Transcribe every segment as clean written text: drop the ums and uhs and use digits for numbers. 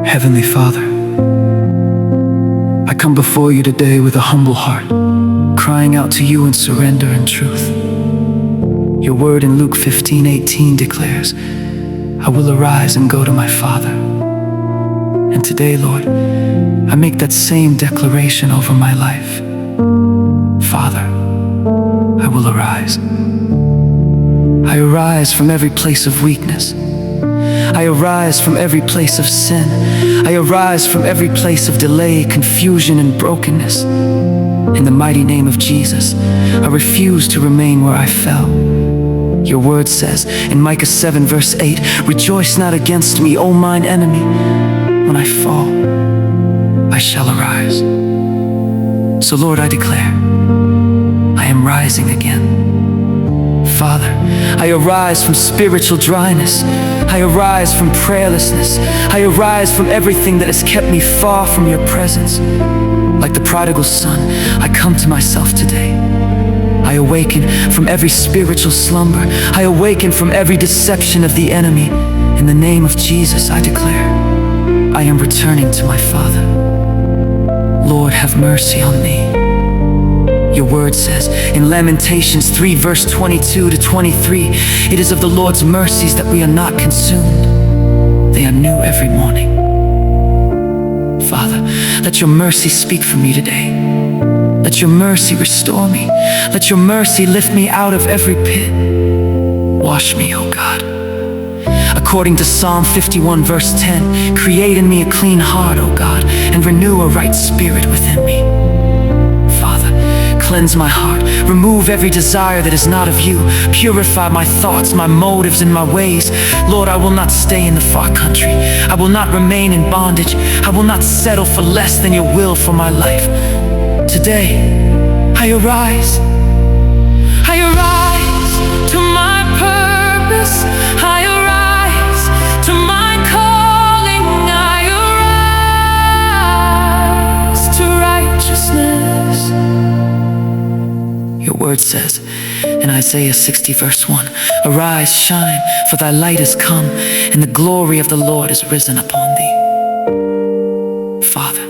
Heavenly Father, I come before you today with a humble heart, crying out to you in surrender and truth. Your word in Luke 15:18 declares, I will arise and go to my Father. And today, Lord, I make that same declaration over my life. Father, I will arise. I arise from every place of weakness. I arise from every place of sin. I arise from every place of delay, confusion, and brokenness. In the mighty name of Jesus, I refuse to remain where I fell. Your word says in Micah 7 verse 8, rejoice not against me, O mine enemy. When I fall, I shall arise. So Lord, I declare, I am rising again. Father, I arise from spiritual dryness. I arise from prayerlessness. I arise from everything that has kept me far from your presence. Like the prodigal son, I come to myself today. I awaken from every spiritual slumber. I awaken from every deception of the enemy. In the name of Jesus, I declare, I am returning to my Father. Lord, have mercy on me. Your word says in Lamentations 3 verse 22 to 23, it is of the Lord's mercies that we are not consumed. They are new every morning. Father, let your mercy speak for me today. Let your mercy restore me. Let your mercy lift me out of every pit. Wash me, O God. According to Psalm 51 verse 10, create in me a clean heart, O God, and renew a right spirit within me. Father, cleanse my heart, remove every desire that is not of you, purify my thoughts, my motives, and my ways. Lord, I will not stay in the far country. I will not remain in bondage. I will not settle for less than your will for my life. Today, I arise. I arise to my purpose. I arise to my calling. I arise to righteousness. Your word says in Isaiah 60 verse 1, arise, shine, for thy light is come, and the glory of the Lord is risen upon thee. Father,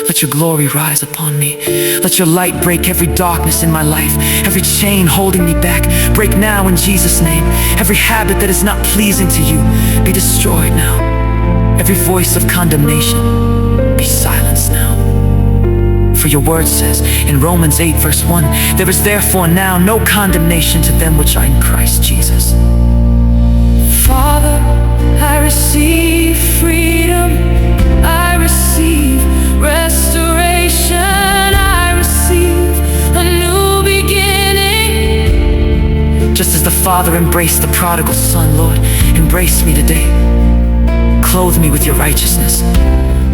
let your glory rise upon me. Let your light break every darkness in my life. Every chain holding me back, break now in Jesus' name. Every habit that is not pleasing to you, be destroyed now. Every voice of condemnation, be silenced now. For your word says in Romans 8 verse 1, there is therefore now no condemnation to them which are in Christ Jesus. Father, I receive freedom. I receive restoration. I receive a new beginning. Just as the Father embraced the prodigal son, Lord, embrace me today. Clothe me with your righteousness.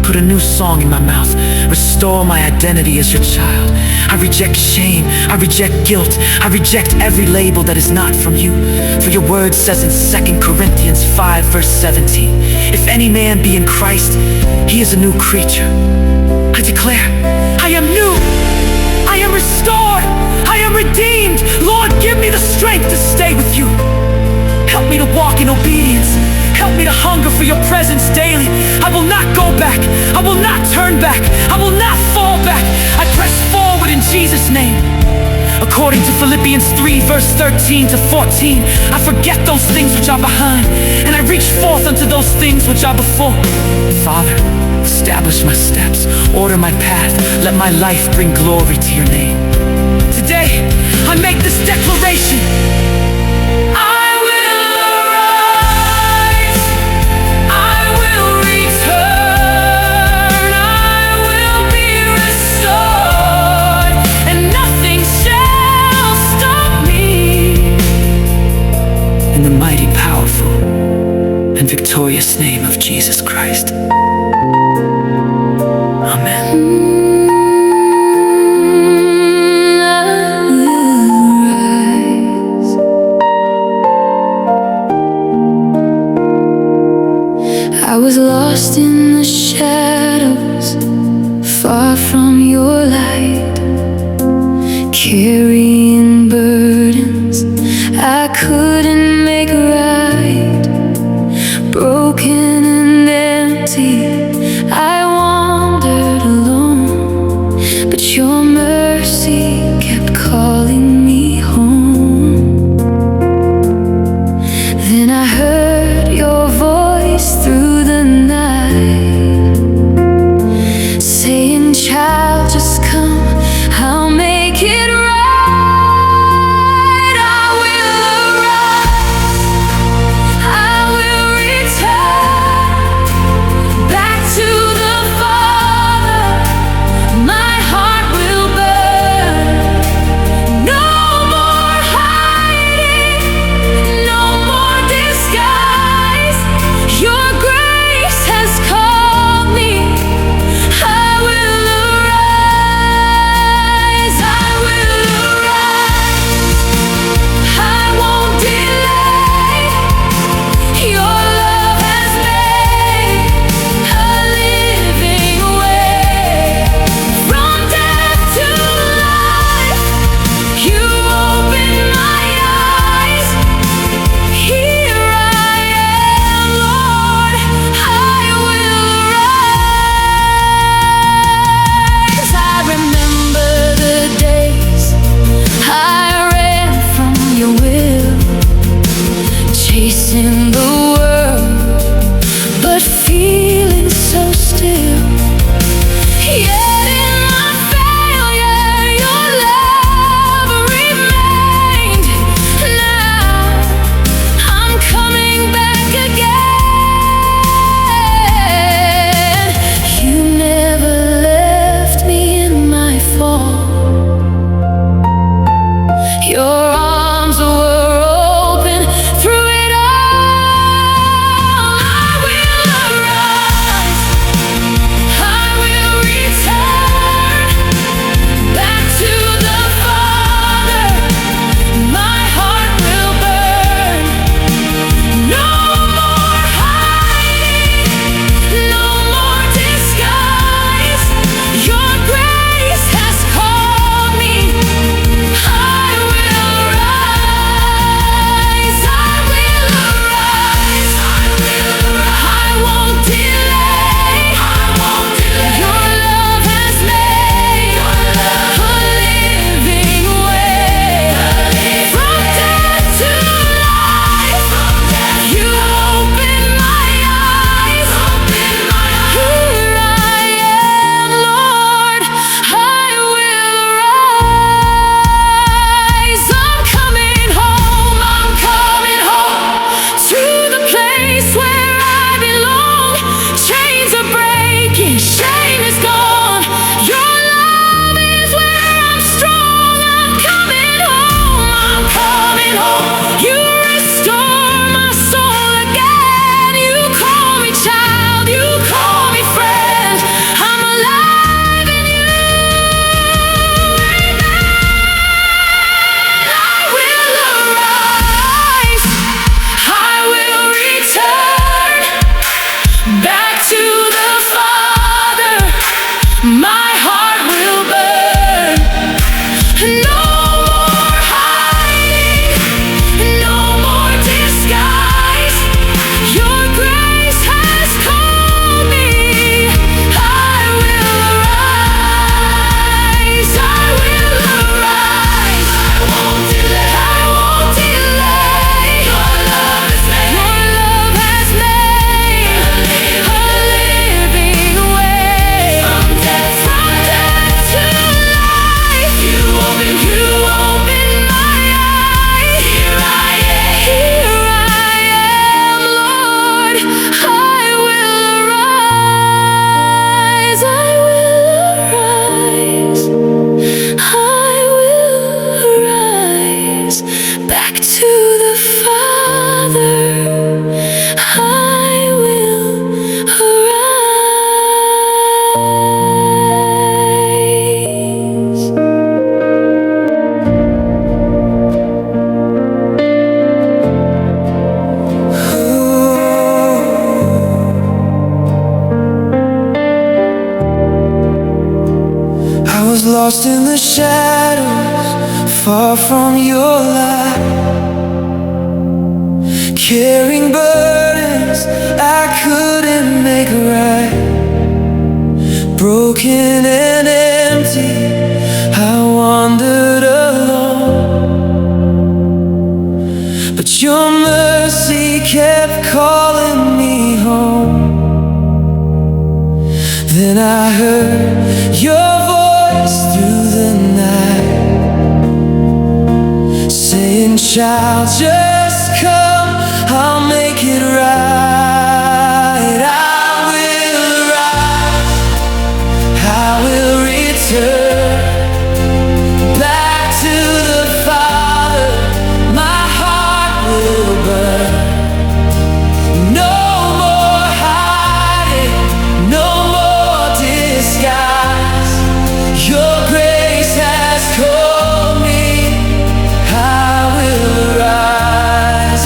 Put a new song in my mouth. Restore my identity as your child. I reject shame. I reject guilt. I reject every label that is not from you. For your word says in 2 Corinthians 5 verse 17, if any man be in Christ, he is a new creature. I declare, I am new. I am restored. I am redeemed. Lord, give me the strength to stay with you. Help me to walk in obedience. Help me to hunger for your presence daily. I will not go back. I will not turn back. I will not fall back. I press forward in Jesus' name. According to Philippians 3 verse 13 to 14, I forget those things which are behind, and I reach forth unto those things which are before. Father, establish my steps, order my path. Let my life bring glory to your name. Today, I make this declaration. In the mighty, powerful, and victorious name of Jesus Christ. Amen. I was lost in the shadows, far from your light, carrying burdens I couldn't make right, broken and empty, place in the world, but feeling so still. Yet in my failure, your love remained. Now I'm coming back again. You never left me in my fall. Your arms were open through it all. I will arise, I will return back to the Father. My heart will burn. No more hiding, no more disguise. Your grace has called me. I will rise, I will arise, I will arise. I won't delay, I won't delay. Your love has made a living way. From death to life, you open my eyes. Here I am, Lord, I will rise. I'm coming home, I'm coming home to the place where I belong. Chains are breaking, shame is gone. Your love is where I'm strong. I'm coming home, I'm coming home. You restore my soul again. You call me child, you call me friend. I'm alive in you. I will arise, I will return back to the Father. My heart will burn. No more hiding, no more disguise. Your grace has called me. I will arise, I will arise. I won't delay, I won't delay. Your love has made a living way. From death to life, you open my eyes. Here I am, Lord, I will arise, I will arise, I will arise back to the Father. I will arise. I was lost in the shadows, far from your light, carrying burdens I couldn't make right. Broken and empty, I wandered alone, but your mercy kept calling me home. Then I heard your voice through the night, saying, child, just come, I'll make it right. I will rise, I will return back to the Father. My heart will burn. No more hiding, no more disguise. Your grace has called me. I will rise.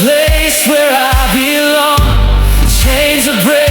place where I belong. Chains are breaking.